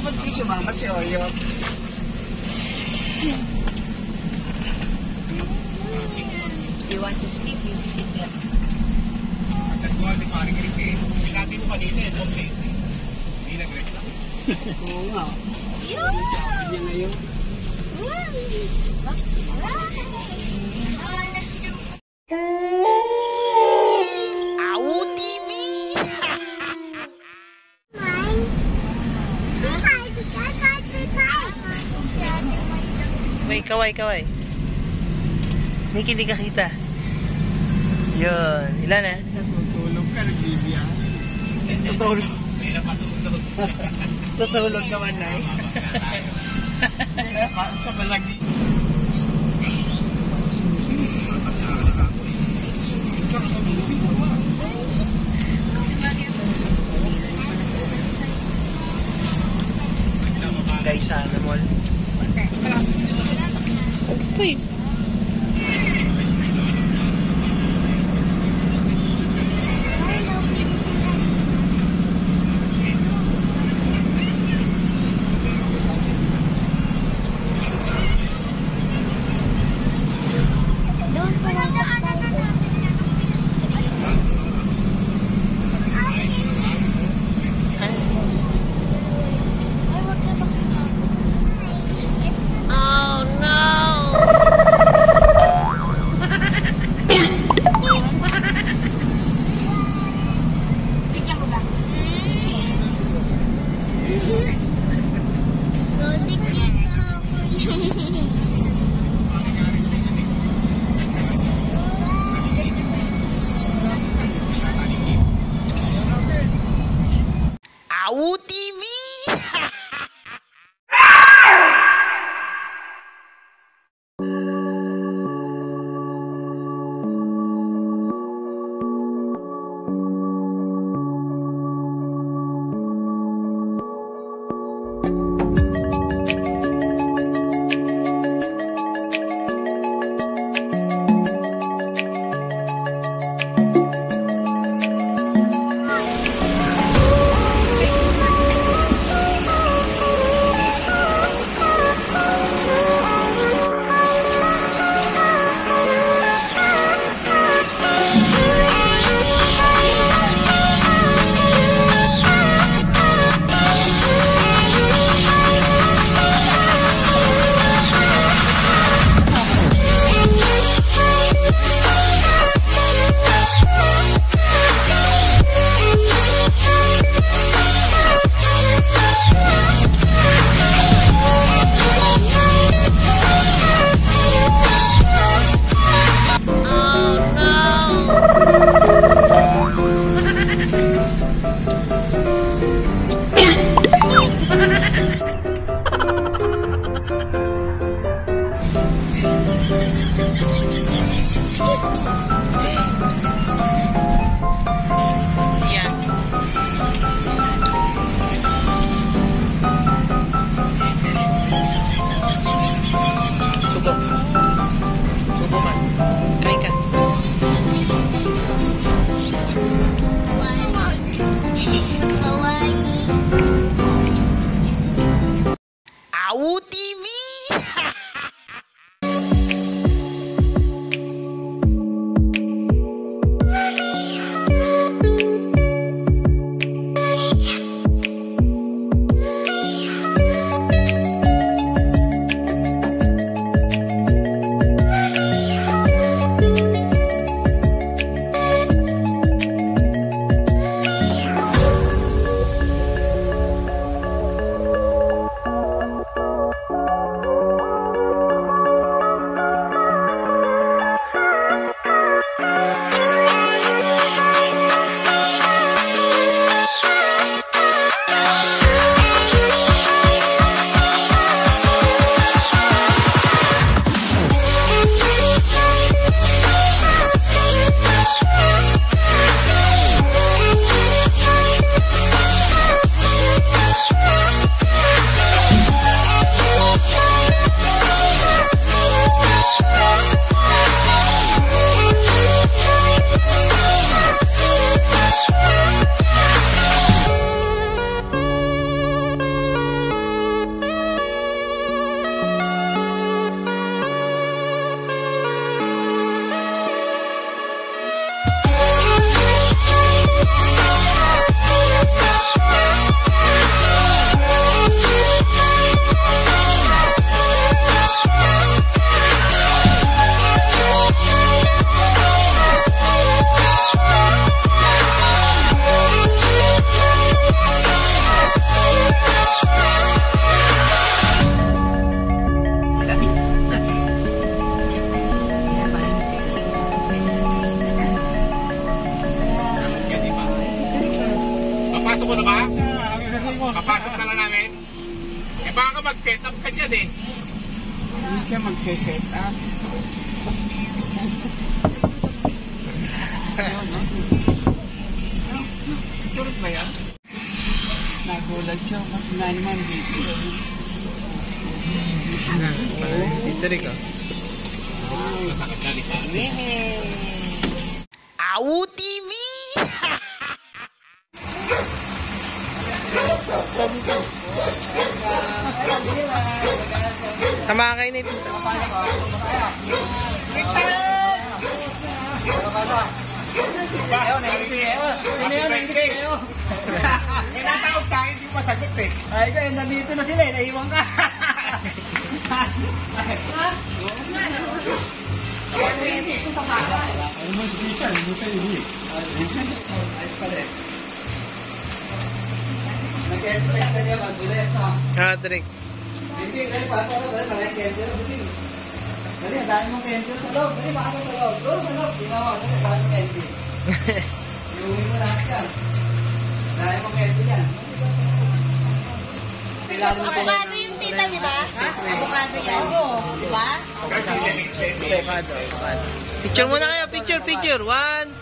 Dapat di sumama si Oyo. You want to sleep, you sleep there. Pagkatuwa si Paring Rick eh. Sinabi mo kanina eh, 2 days eh. Hindi nag-reflect. Oo nga. Sabi niya ngayon. May kaway. Nikki, hindi ka kita. Yun. Ilan eh? Natutulog ka, nag-ibya. Tutulog. May napatulog. Tutulog naman na eh. Sa balagi. Guys, sana mall. Uy. Papasok na lang namin. Eh baka ka mag-set up ka dyan eh. Hindi siya magse-set up. Turot ba yan? Nagulat siya. Na naman dito. Dito rin ka. Masakit na di ka. Awu TV! Tama kayo na ito. May natawag sa akin, hindi ko masagot eh. Ay, kaya nandito na sila eh. Naiwan ka. Ayos pala eh. Nag-estimate ka niya magbulit, no? Ah, Drake. Hindi, dali, pasok ka. Dali, maraming kentero. Dali, ang dami mong kentero sa loob. Dali, pasok sa loob. Doon sa loob. Ginawa, dali, ang dami mong kentero. Iuwi mo lahat yan. Ang dami mong kentero yan. Avocado yung tita, di ba? Avocado yan. Oo, di ba? Avocado. Picture muna kayo. Picture. 1,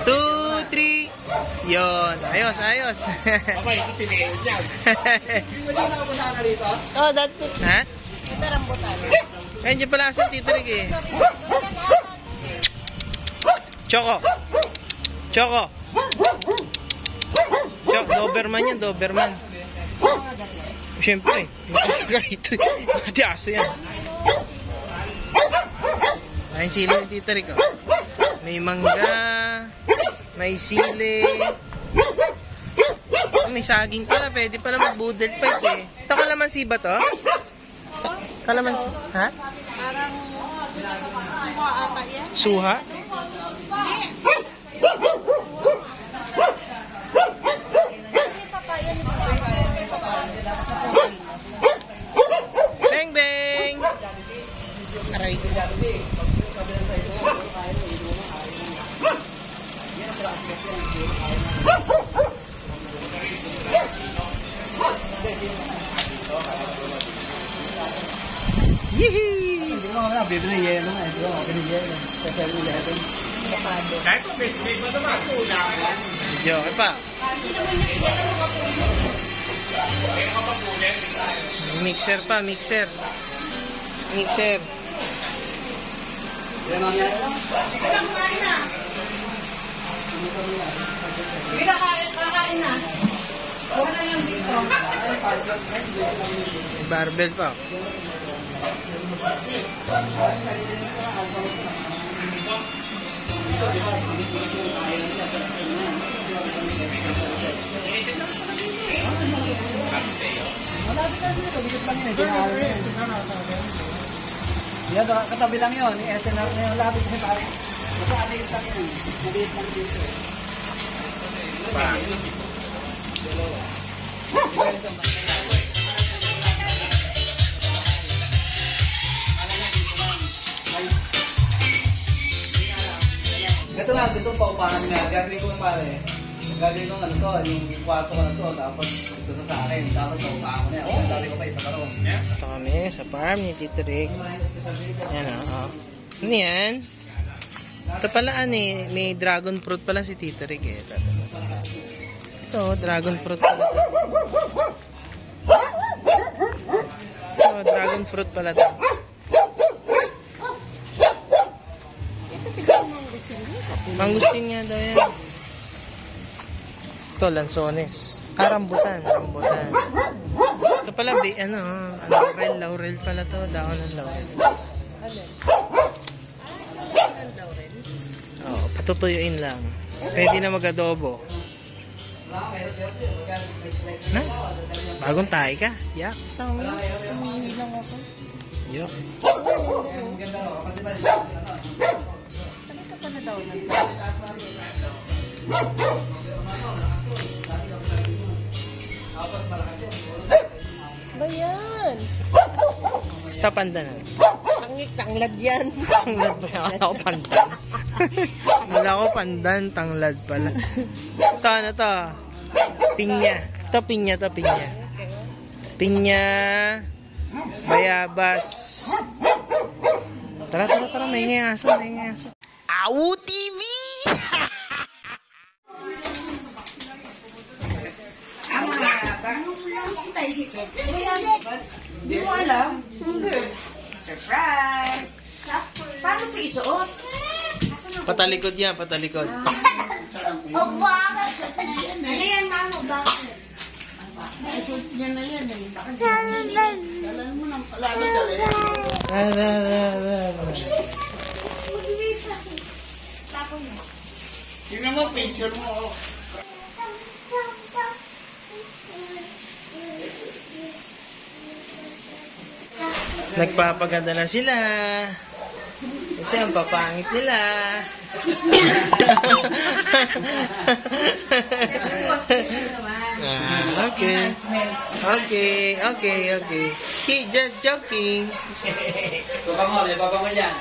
2, 3. Yon. Ayos. Babay, ito si Leo dyan. Hindi mo din nakapunta ka na rito? Oh, that's it. Ha? Ito rambutan. Ayun, dyan pala kasi Tito Rick eh. Choco. Doberman yan, Doberman. Siyempre, makasaga ito eh. Mati aso yan. Ayun, sili ni Tito Rick oh. May mangga, may sili. May saging pala, pwede pala mag-boodle fight eh. Ito kalamansi ba to? Kalamansi, ha? Parang suha ata yan. Suha? Bang bang! Aray. Yee! Hindi mo na, bibili yelo nga. Hindi mo, bibili yelo. Sa 7-Eleven. Kahit kung may ba naman, kulang lang. Joke pa. Kaya ka pa kulit. Mixer pa, mixer. Yan ang yan. Sige na, kakain na. Huwag na yung dito. May barbell pa. Malapit na dito. Dikit lang yun. Yan, katabi lang yun. Yung SNR na yun. Lapit na pare. Maliit lang yun. Maliit lang dito. Ito lang, gusto ko paupahan nga. Gagawin ko pare. Gagawin ko ano to, yung kwarto ko na to. Tapos ito na sa akin. Tapos paupahan ko na yan. Dali ko pa isa karoon. Ito kami sa farm ni Tito Rick. Yan o. Ano yan? Ito pala may dragon fruit pala si Tito Rick eh. Ito, dragon fruit pala. Ito, dragon fruit pala to. Ito siguro mangustin mo. Mangustin nga daw yan. Ito, lansones. Rambutan. Ito pala, laurel pala to. Daon ng laurel. Ano? Ang daw rin. Oo, patutuyuin lang. Pwede na mag-adobo. Na? Bagong tayo ka? Yak. Humihi lang ako. Yok. Sabi ka pa na daw ng ba yan? Ito pandan. Tanglad yan. Tanglad ba? Akala ko pandan. Akala ko pandan, tanglad pala. Ito ano to? Pinya. Ito, pinya to, pinya. Pinya. Bayabas. Tara, tara, tara. May ngayaso, may ngayaso. Awu TV! Hindi mo alam? Surprise! Paano ito isuot? Patalikod yan, patalikod. O bakit? Ano yan, mamo? Bakit? Isuot niya na yan. Dalan mo ng palalo. Tingnan mo, picture mo. Nagpapaganda na sila. Kasi ang papangit nila. Okay. Okay, okay, okay. He just joking. Babango, may babango dyan.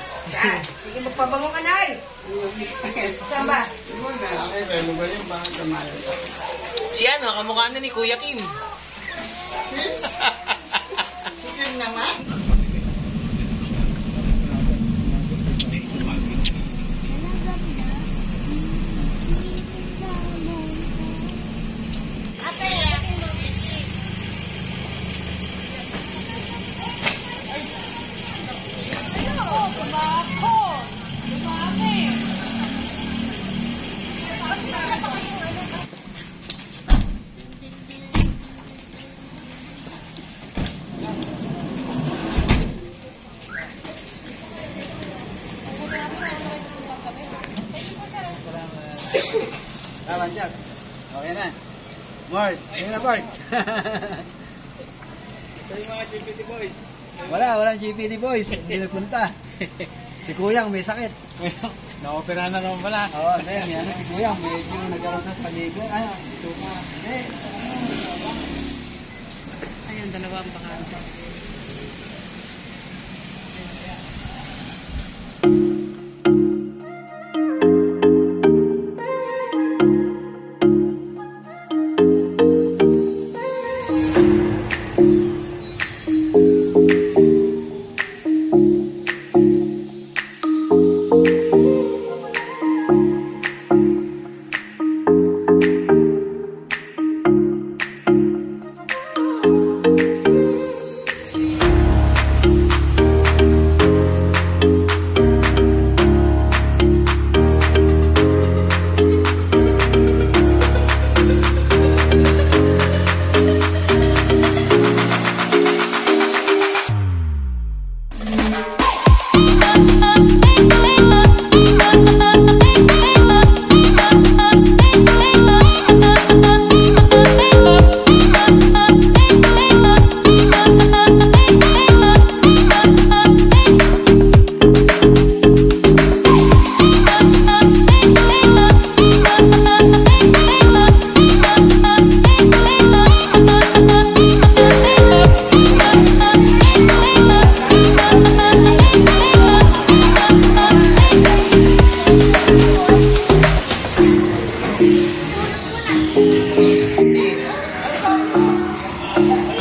Sige, magpabango ka na eh. Saan ba? Si ano, kamukha na ni Kuya Kim. Sige naman. Tama dyan. Okay na. Mord. Ayun na, Mord. Ito yung mga GPT boys. Walang GPT boys. Hindi nagpunta. Si Kuyang may sakit. Na-opera na naman pala. Oo, hindi. Yan si Kuyang. Medyo nagkaroon na sa ligo. Ay, ito pa. Hindi. Ayun, dalawang bakanta.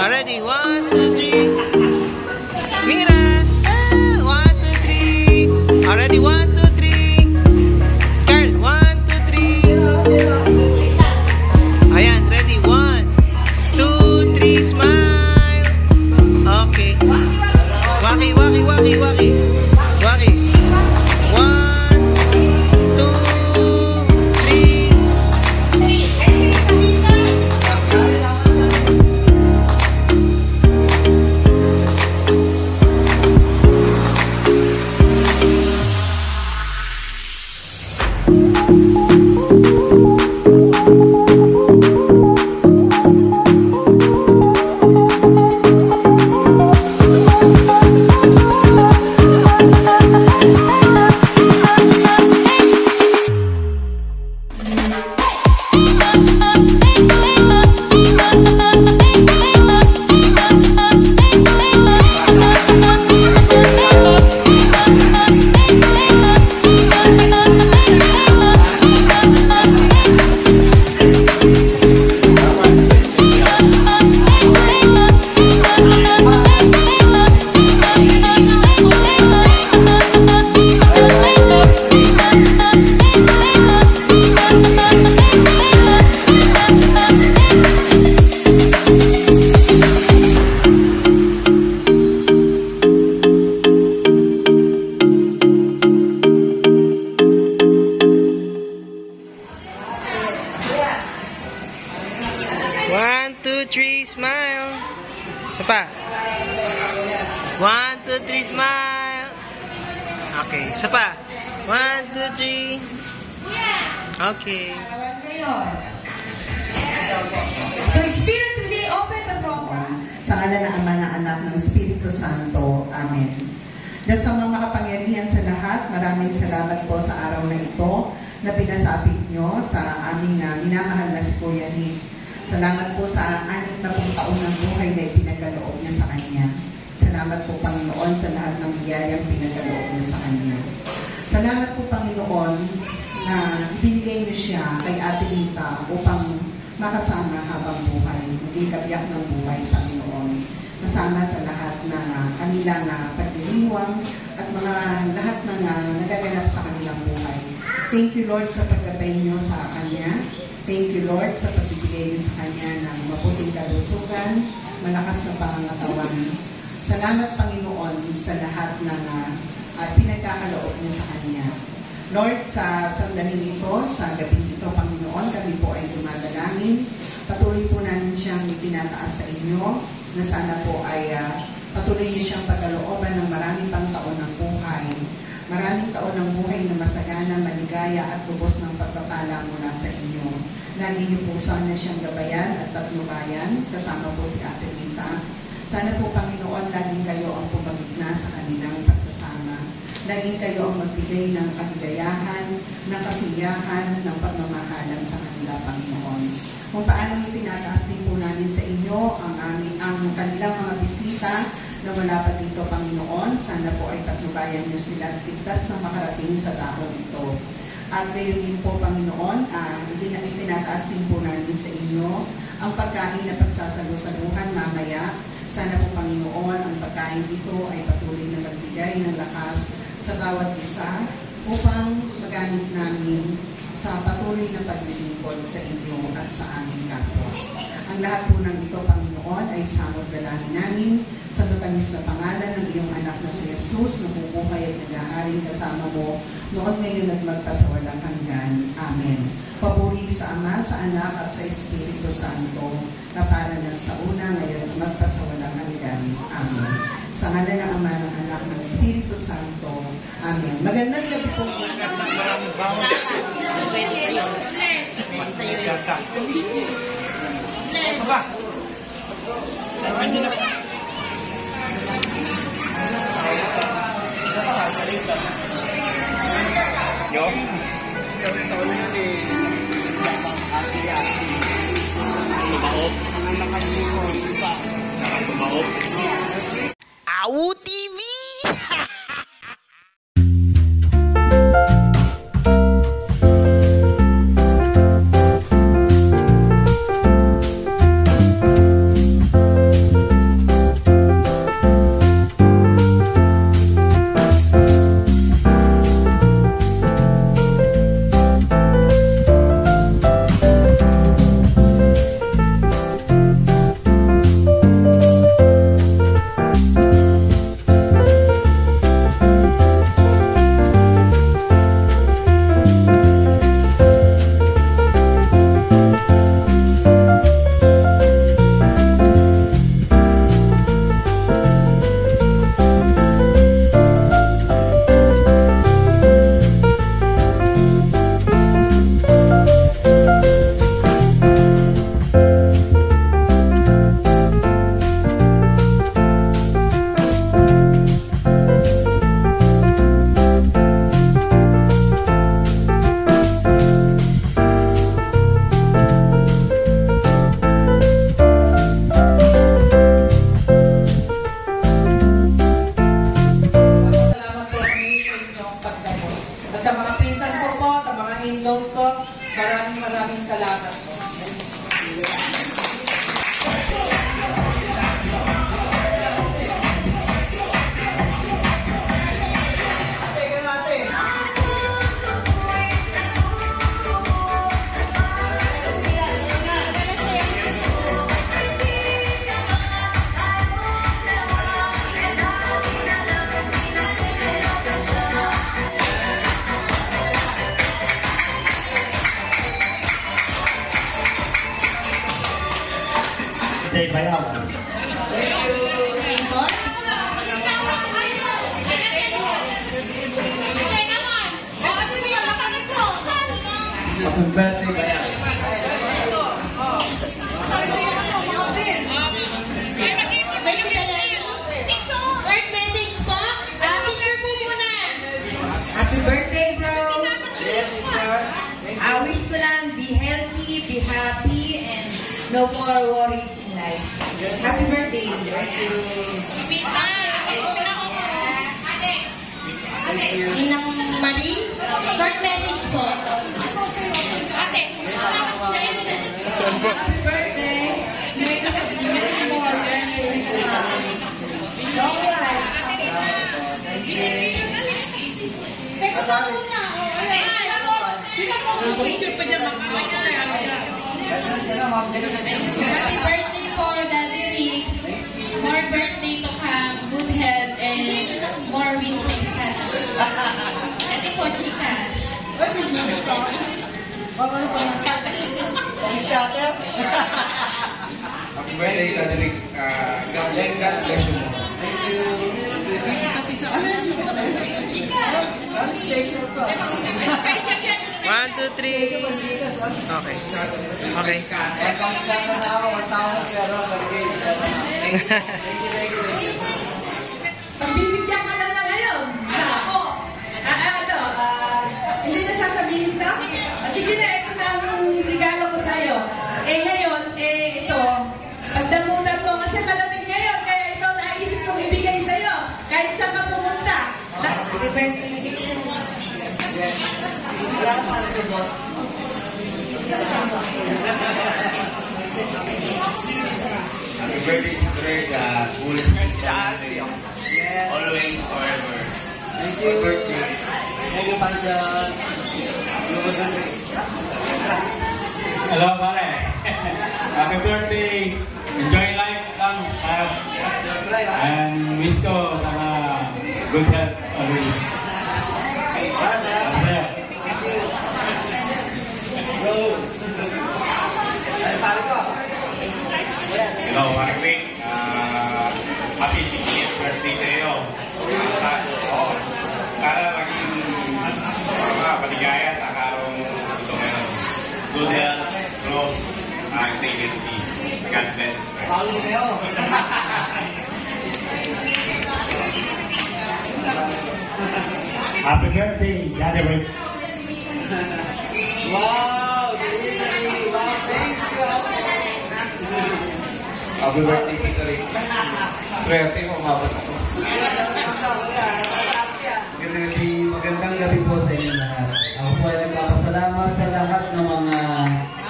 Already, 1, 2, 3. Mira! 1, 2, 3. Already, 1, 2, 3. Carl, 1, 2, 3. Ayan, ready, 1, 2, 3, smile. Okay. Waki, waki, waki, waki. Waki. 1, 2, 3. 2, 3, smile. Isa pa. 1, 2, 3, smile. Okay, isa pa. 1, 2, 3. Okay. The Spirit today open the program. Sa ngalan ng Ama, ng Anak, ng Espiritu Santo. Amen. Diyos ang mga makapangyarihan sa lahat, maraming salamat po sa araw na ito na pinasapit nyo sa aming minamahal na si Kuya Nick. Salamat po sa 60 taon ng buhay na ipinagkaloob niya sa Kanya. Salamat po, Panginoon, sa lahat ng biyayang pinagkaloob niya sa Kanya. Salamat po, Panginoon, na binigay niyo siya kay Ate Rita upang makasama habang buhay, maging kabiyak ng buhay, Panginoon. Kasama sa lahat ng kanilang pagdiriwang at mga lahat ng nagaganap sa kanilang buhay. Thank you, Lord, sa paggabay niyo sa Kanya. Thank you, Lord, sa pagbibigay niyo sa Kanya ng mabuting kalusugan, malakas na pangangatawan. Salamat, Panginoon, sa lahat ng pinagkakaloob niyo sa Kanya. Lord, sa sandaling ito, sa gabing ito, Panginoon, kami po ay dumadalangin. Patuloy po namin siyang ipinataas sa inyo, na sana po ay patuloy niyo siyang pagkalooban ng maraming pang taon ng buhay. Maraming taon ng buhay na masagana, maligaya at lubos ng pagpapala mula sa inyo. Lagi niyo po sana siyang gabayan at patnubayan, kasama po si Ate Rita. Sana po, Panginoon, laging kayo ang pumagitna sa kanilang pagsasama. Laging kayo ang magbigay ng kaligayahan, ng kasiyahan, ng pagmamahalan sa kanila, Panginoon. Kung paano itinataas din po namin sa inyo ang kanilang mga bisita na wala pa dito, Panginoon. Sana po ay patnubayan niyo sila at ligtas na makarating sa dahon ito. At gayon din po, Panginoon, itinataas din po namin sa inyo ang pagkain na pagsasalusaluhan mamaya. Sana po, Panginoon, ang pagkain dito ay patuloy na magbigay ng lakas sa bawat isa upang magamit namin sa patuloy na paglilingkod sa inyo at sa aming kapwa. Ang lahat po ng ito, Panginoon, ay samot dalangin namin sa matamis na pangalan ng iyong anak na si Jesus na bubuhay at nag-aaring kasama mo noon, ngayon at magpasawalang hanggan. Amen. Papuri sa Ama, sa Anak at sa Espiritu Santo, na para na sa una, ngayon at magpasawalang hanggan. Amen. Sa ngalan ng Ama, ng Anak, ng Espiritu Santo. Amen. Magandang gabi po. AWU TV! birthday, bayaw. Happy birthday, bayaw. Short message po. Picture po muna. Happy birthday, bro. Yes, sister. Thank you. I wish ko lang be healthy, be happy, and no more worries in life. Happy birthday. Thank you. Thank you. Inang Marie, short message po. Ate, Saan po? happy birthday. May more learning. Long life. Happy birthday for Daddy Rick. More birthday to come, good health, and more wins next time. Ate po, chika. Paano pa yan? Scatter? Happy birthday, Roderick. God bless you. Thank you. Ano yun? Ano special to? 1, 2, 3. Okay. Okay. Scatter na ako, 1,000 pero bargain. Thank you. Pagbibigyan ka lang na ngayon. Ako. Hindi na sasabihin ka? Sige na, ito na ang regalo ko sa'yo. Ngayon, ito, pagdamutan mo, kasi malamig ngayon, kaya ito naisip kong ibigay sa'yo. Kahit saan ka pumunta. Happy birthday. Wala ka sana ito, boss. Happy birthday, Roderick. Coolest birthday. Always, forever. Thank you. Happy birthday. Thank you, Panjan. Hello, pare. Happy birthday. Enjoy life lang. And wish ko sana good health always. Masaya. Bro. Ay, pare ko. Hello, Mark Rick. Happy 60th birthday sa iyo. Sana maging paligaya sa karong ito ngayon. Good health, growth, stay healthy. God bless. Paulo Leo. Happy birthday, Daddy Rick. Wow, delivery. Wow, thank you. Happy birthday, Tito Rick. Swerte mo, umabot ako. Magandang gabi po sa inyo lahat. Ako po ay nagpapasalamat sa lahat ng mga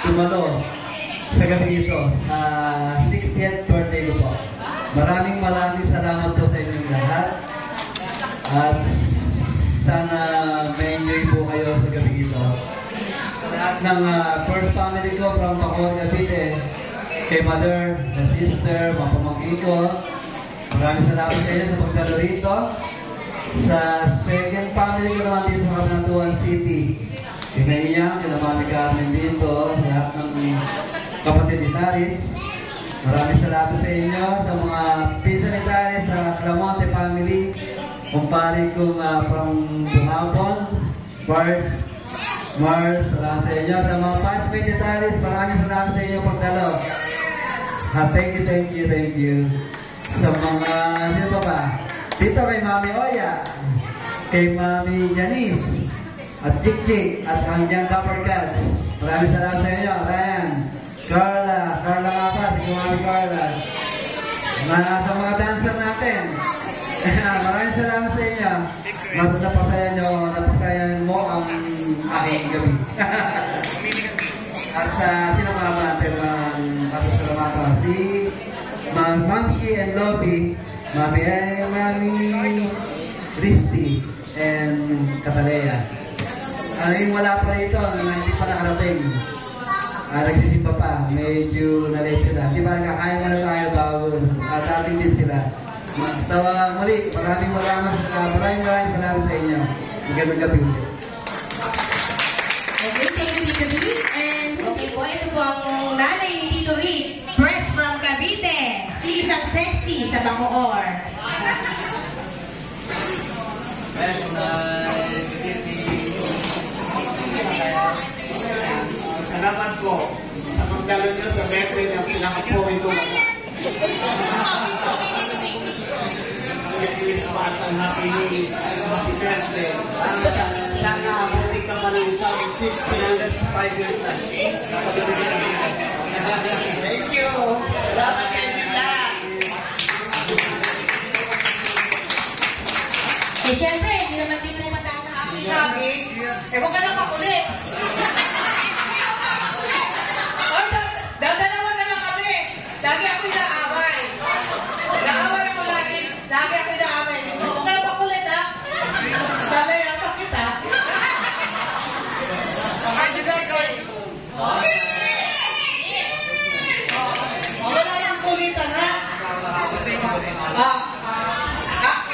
tumalo sa gabi ito, sa 60th birthday ko po. Maraming salamat po sa inyong lahat. At sana ma-enjoy po kayo sa gabi ito. Lahat ng first family ko from Bacoor, Cavite, kay mother, na sister, mga pamangkin ko. Maraming salamat sa inyo sa pagdalo rito. Sa second family ko naman dito sa Cabanatuan City. Kinaiyak, kina Mami Carmen dito, lahat ng kapatid ni Taris. Maraming salamat sa inyo, sa mga pinsan ni Taris, sa Clamonte family. Kumpare kong from Bungabon, Bart, Mars, salamat sa inyo. Sa mga passmate ni Taris, maraming salamat sa inyo pagdalo. Thank you. Sa mga, sino pa ba? Dito kay Mami Oya, kay Mami Janice, at Jik, at kanyang Dapper Cats. Maraming salamat sa inyo. Ryan, Carla nga pa, si Mami Carla. Sa mga dancer natin, maraming salamat sa inyo. Napasaya mo ang aking gabi. At sa sinamama natin, pasasalamatan si Mamshi and Lobby, Mami Christy, and Catalea. Yung wala pa rito, hindi pa nakarating. Nagsisimba pa, medyo na-late sila. Di ba nakakain mo na tayo bago dating din sila. So muli, maraming salamat sa inyo. Magandang gabi ulit. Okay, thank you, Tito Rick. And okay po, ito po ang nanay ni Tito Rick. Press from Cavite. Ceci sa Bacoor. Salamat po sa pagdalo nyo sa birthday ng pinaka-poy ko. Happy birthday. Sana buti ka pa ng isang 65 years na. Thank you. Salamat sa inyo lahat. Eh, syempre, hindi naman din mo matataapin sabi. Ewan ka lang makulit. Oy, dadalawa na lang kami. Lagi ako inaaway. Inaaway ako lagi. Lagi ako inaaway. So, huwag ka lang makulit, ha? Dali, ang sakit, ha? Ay, di ba ikaw? Wala yung kulitan, ha?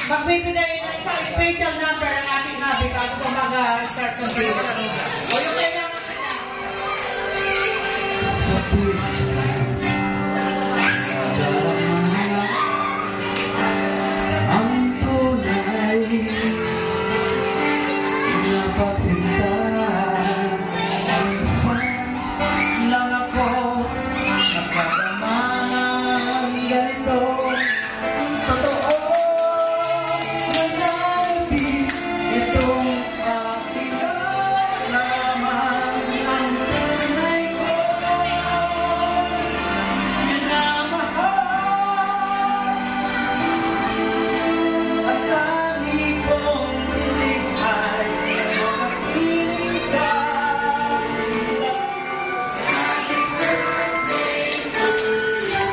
Magbibigay ng isang special number ang ating habit at kung mag-start ng video. O yung kailangan Ang tunay na pagsinta, minsan lang ako nakadama ng ganito. Totoo na naibig itong aking nalaman. Ang tunay ko minamahal at tani kong piling ay makapiling ka. Happy birthday to you.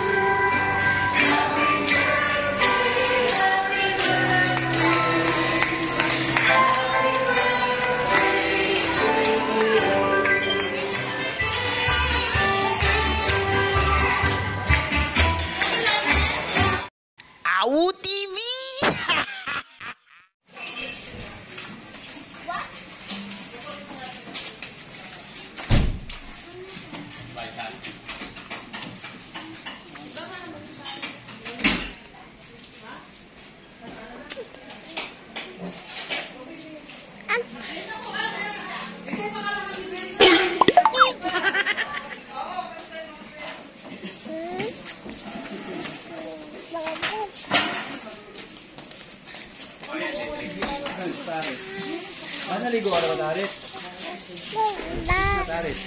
Happy birthday, happy birthday. Happy birthday to you. Au TV! Naligo ka na ba, Darit? Darit.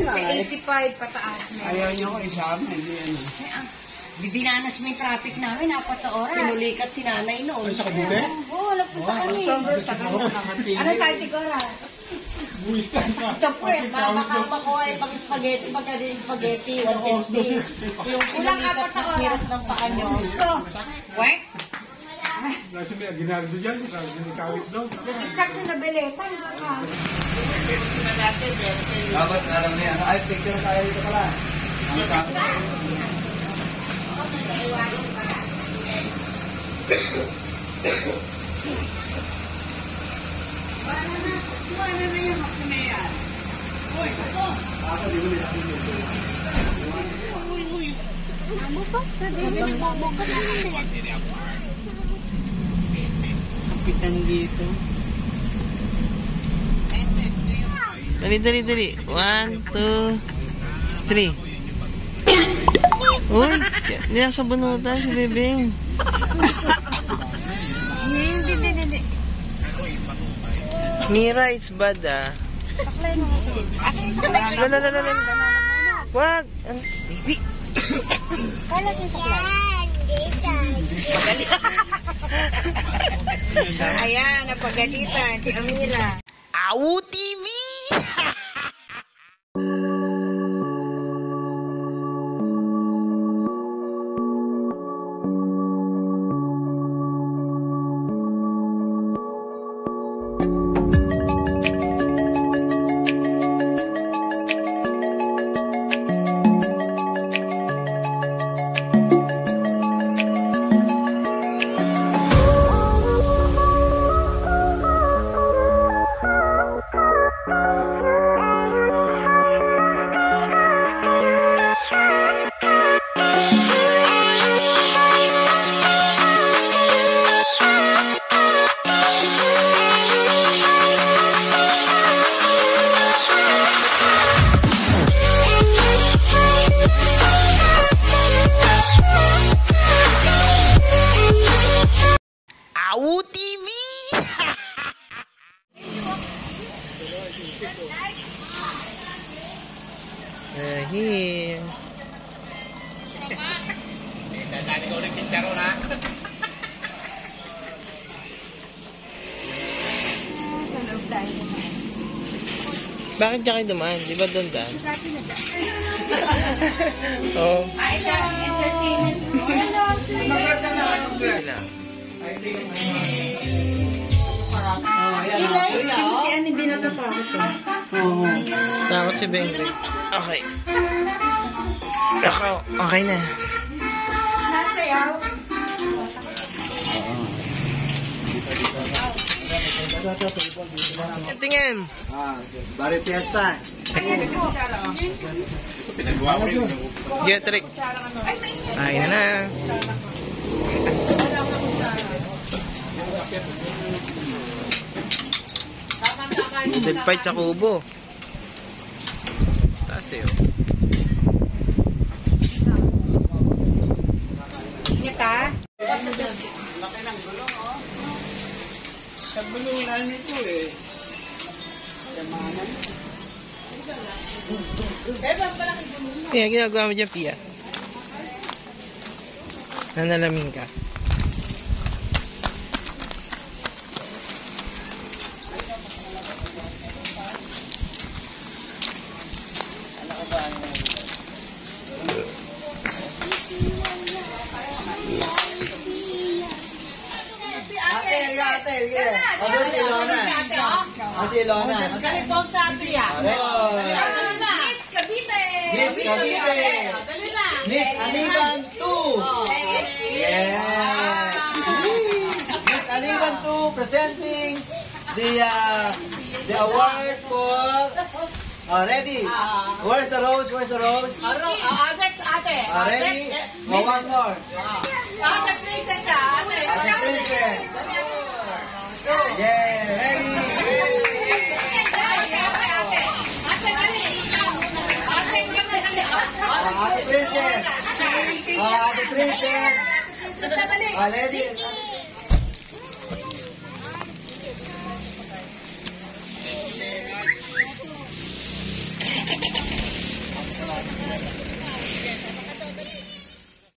Sa 85 pataas na. Ayaw niyo ko isama, hindi ano. Dinanas mo yung traffic namin, 4 na oras. Pinulikat si nanay noon. Sa Cavite? Oo, wala punta kami. Ano tayo, Tigora? Buwis ka sa... Ito po eh, baka ko ay pag-spaghetti, spaghetti, 150. Yung Ilang 4 na oras ng paa nyo. Gusto. Wait. Kasi may ginagawa dyan, sinikawit daw. Start sa nabeleta, ka. Dapat alam niya, ay picture tayo dito pala. Kapitan dito. Dali. 1, 2, 3. Uy, hindi nasa bunutan si Bebeng. Hindi. Mira, it's bad ah. Saklay mo. Asa yung saklay? Lala. Wag. Kala siya saklay? Ayan, napagalitan si Amira. Au TV! Here. Dadali ko ulit yung charo na. Bakit siya kayo dumaan? Di ba doon daan? Oo. Sila. Takot si Bengre. Okay. Okay na. Tingin. Bari fiesta. Pinagawa ko rin. Get trick. Ayun na. Middle fight sa kubo. Taas eh. Nagbulunan nito eh. Kaya ginagawa mo dyan, Pia. Nanalamin ka. Ate. Ano si Lona? Si Lona. Magaling po ang tabi ah. Dali na. Miss Cavite. Miss Cavite. Dali na. Miss Aniban 2. Yeah. Miss Aniban 2 presenting the award for ready. Where's the rose? Next ate. Ready? One more. Ate princess ka. Ate. Ate princess. Yeah, ready. Ate princess. Ate princess. Ready?